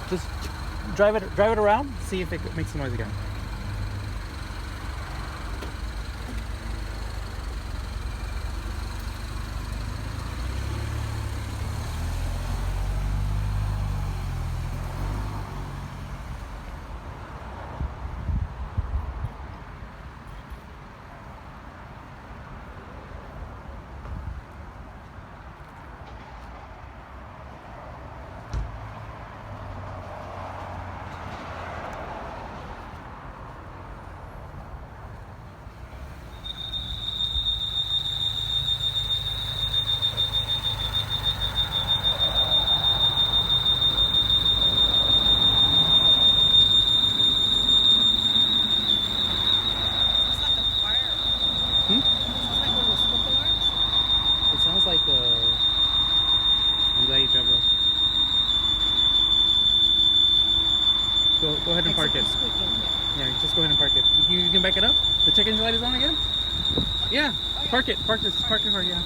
Just drive it around. See if it makes a noise again. Hmm? Sounds like one of those smoke alarms. It sounds like I'm glad you drove well. Go ahead and park it. Except for squeaking, yeah. Yeah, just go ahead and park it. You can back it up. The check engine light is on again. Yeah, park it. Park this. Park your car. Yeah.